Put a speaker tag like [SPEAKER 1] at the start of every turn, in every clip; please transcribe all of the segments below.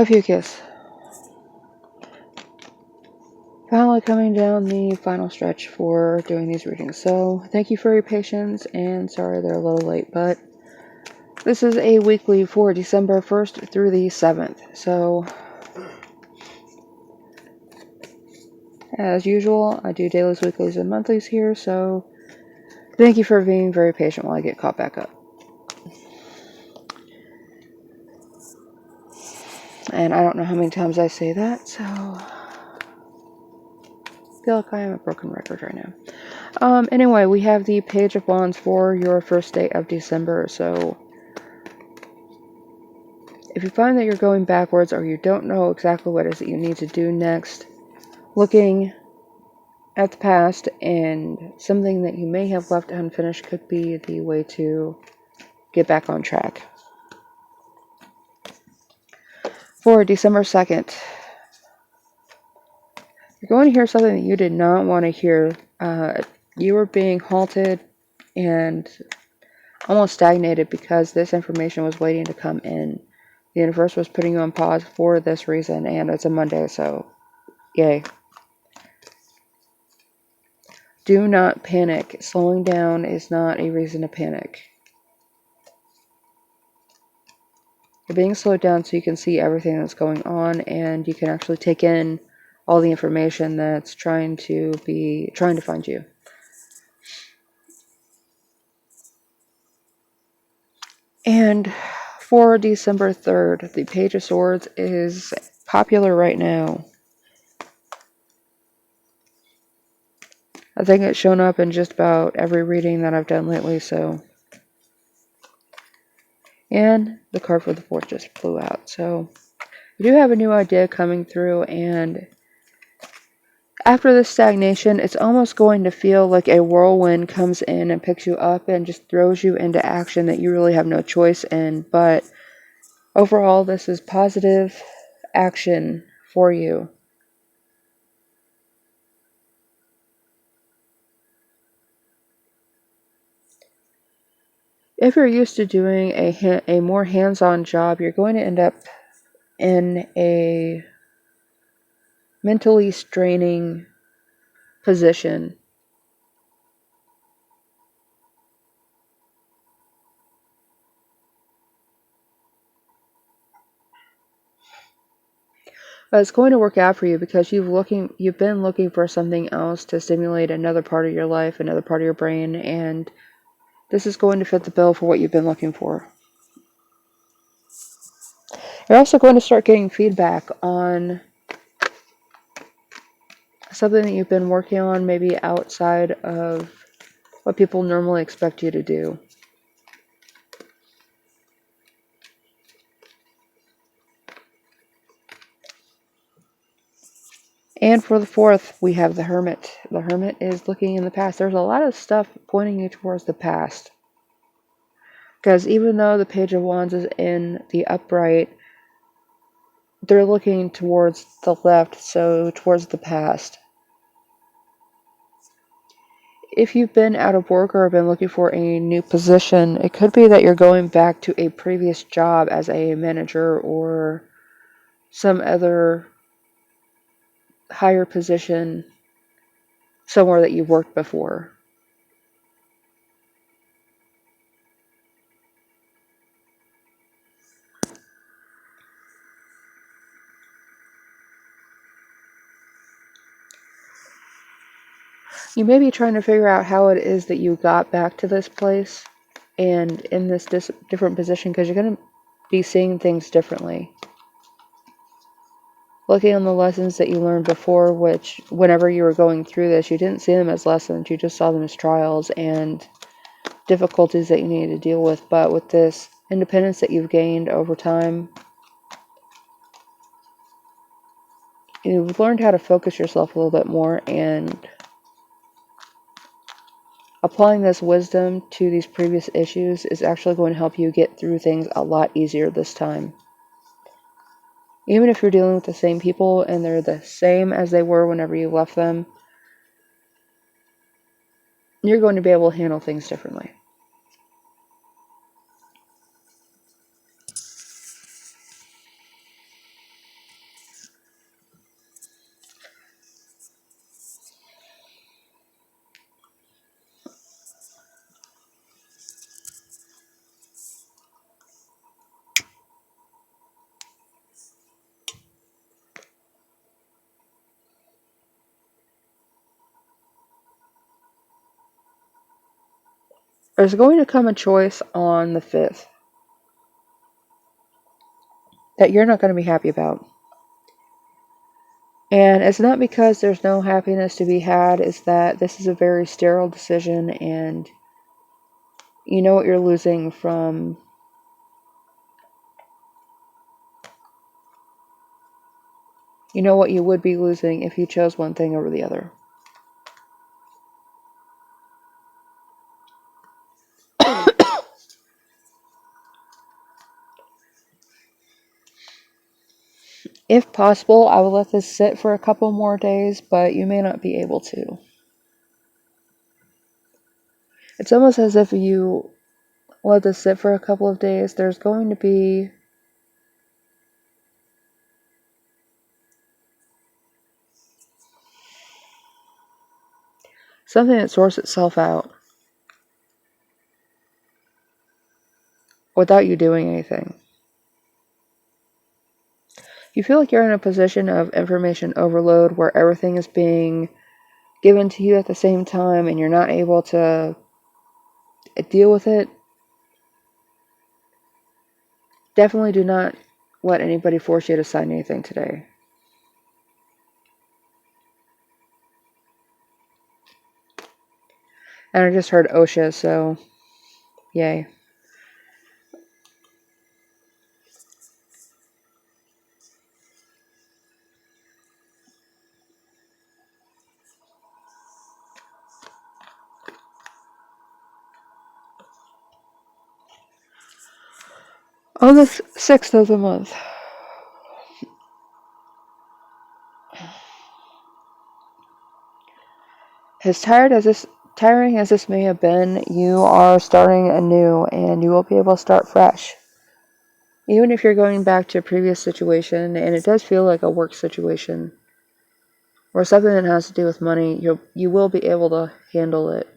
[SPEAKER 1] Ophiuchus. Finally coming down the final stretch for doing these readings. So thank you for your patience, and sorry they're a little late, but this is a weekly for December 1st through the 7th. So as usual, I do dailies, weeklies, and monthlies here, so thank you for being very patient while I get caught back up. And I don't know how many times I say that, so I feel like I am a broken record right now. Anyway, we have the Page of Wands for your first day of December, so if you find that you're going backwards or you don't know exactly what it is that you need to do next, looking at the past and something that you may have left unfinished could be the way to get back on track. For December 2nd, you're going to hear something that you did not want to hear. You were being halted and almost stagnated because this information was waiting to come in. The universe was putting you on pause for this reason, and it's a Monday, so yay. Do not panic. Slowing down is not a reason to panic. You're being slowed down so you can see everything that's going on, and you can actually take in all the information that's trying to find you. And for December 3rd, the Page of Swords is popular right now. I think it's shown up in just about every reading that I've done lately, so. And the card for the 4th just flew out, so. You do have a new idea coming through, and after this stagnation, it's almost going to feel like a whirlwind comes in and picks you up and just throws you into action that you really have no choice in. But overall, this is positive action for you. If you're used to doing a more hands-on job, you're going to end up in a mentally straining position. But it's going to work out for you because you've been looking for something else to stimulate another part of your life, another part of your brain, and this is going to fit the bill for what you've been looking for. You're also going to start getting feedback on something that you've been working on, maybe outside of what people normally expect you to do. And for the 4th, we have the Hermit. The Hermit is looking in the past. There's a lot of stuff pointing you towards the past. Because even though the Page of Wands is in the upright, they're looking towards the left, so towards the past. If you've been out of work or been looking for a new position, it could be that you're going back to a previous job as a manager or some other higher position somewhere that you've worked before. You may be trying to figure out how it is that you got back to this place and in this different position, because you're going to be seeing things differently. Looking on the lessons that you learned before, which whenever you were going through this, you didn't see them as lessons, you just saw them as trials and difficulties that you needed to deal with. But with this independence that you've gained over time, you've learned how to focus yourself a little bit more, and applying this wisdom to these previous issues is actually going to help you get through things a lot easier this time. Even if you're dealing with the same people and they're the same as they were whenever you left them, you're going to be able to handle things differently. there's going to come a choice on the 5th that you're not going to be happy about. And it's not because there's no happiness to be had, it's that this is a very sterile decision, and you know what you're losing from you know what you would be losing if you chose one thing over the other. If possible, I would let this sit for a couple more days, but you may not be able to. It's almost as if you let this sit for a couple of days, there's going to be something that sorts itself out without you doing anything. You feel like you're in a position of information overload where everything is being given to you at the same time and you're not able to deal with it. Definitely do not let anybody force you to sign anything today. And I just heard OSHA, so yay. On the 6th of the month, as tiring as this may have been, you are starting anew and you will be able to start fresh. Even if you're going back to a previous situation, and it does feel like a work situation, or something that has to do with money, you will be able to handle it.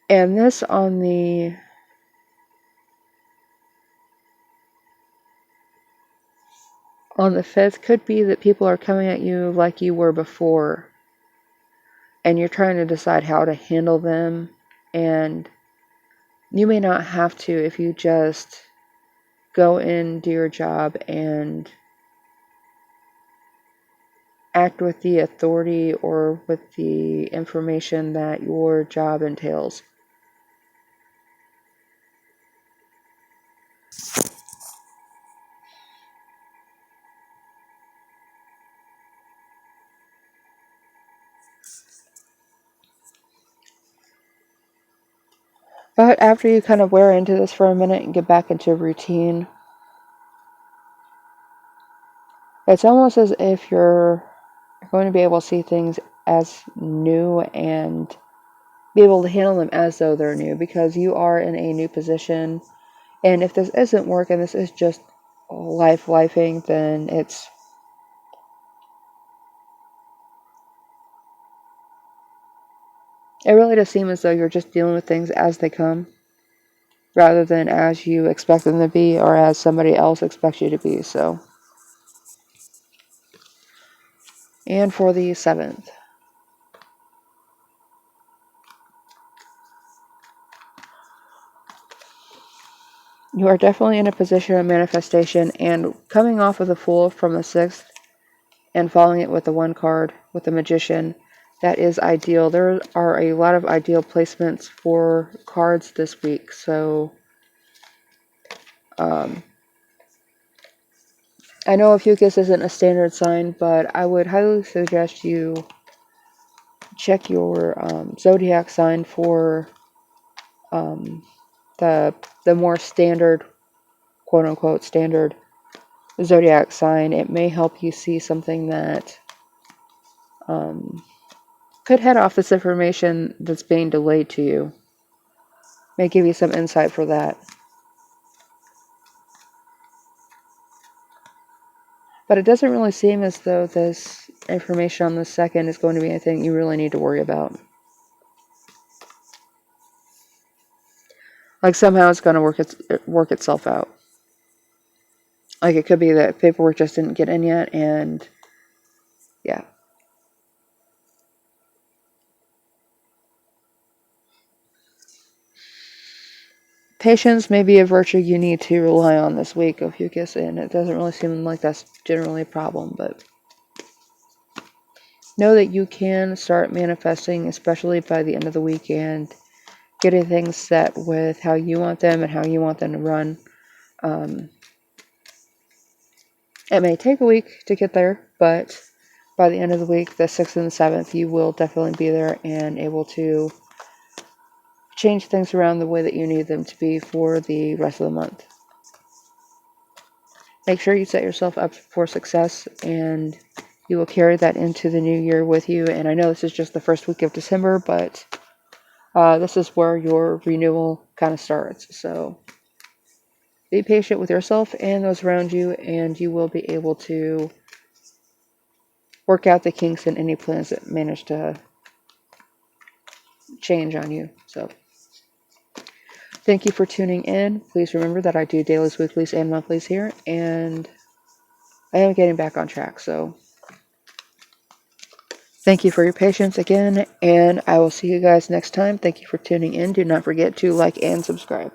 [SPEAKER 1] And this on the 5th could be that people are coming at you like you were before, and you're trying to decide how to handle them, and you may not have to if you just go in, do your job, and act with the authority or with the information that your job entails. But after you kind of wear into this for a minute and get back into routine, it's almost as if you're going to be able to see things as new and be able to handle them as though they're new, because you are in a new position. And if this isn't work and this is just lifing, then it really does seem as though you're just dealing with things as they come, rather than as you expect them to be or as somebody else expects you to be. So, and for the 7th, you are definitely in a position of manifestation, and coming off of the Fool from the 6th and following it with the 1 card with the Magician, that is ideal. There are a lot of ideal placements for cards this week, so I know Ophiuchus isn't a standard sign, but I would highly suggest you check your zodiac sign for the more standard, quote unquote standard zodiac sign. It may help you see something that could head off this information that's being delayed to you. May give you some insight for that. But it doesn't really seem as though this information on the 2nd is going to be anything you really need to worry about. Like somehow it's going to work itself out. Like it could be that paperwork just didn't get in yet, and yeah. Patience may be a virtue you need to rely on this week, Ophiuchus, and it doesn't really seem like that's generally a problem, but know that you can start manifesting, especially by the end of the week, and getting things set with how you want them and how you want them to run. It may take a week to get there, but by the end of the week, the 6th and the 7th, you will definitely be there and able to change things around the way that you need them to be for the rest of the month. Make sure you set yourself up for success, and you will carry that into the new year with you. And I know this is just the first week of December, but this is where your renewal kind of starts. So be patient with yourself and those around you, and you will be able to work out the kinks in any plans that manage to change on you. So thank you for tuning in. Please remember that I do dailies, weeklies, and monthlies here, and I am getting back on track. So thank you for your patience again, and I will see you guys next time. Thank you for tuning in. Do not forget to like and subscribe.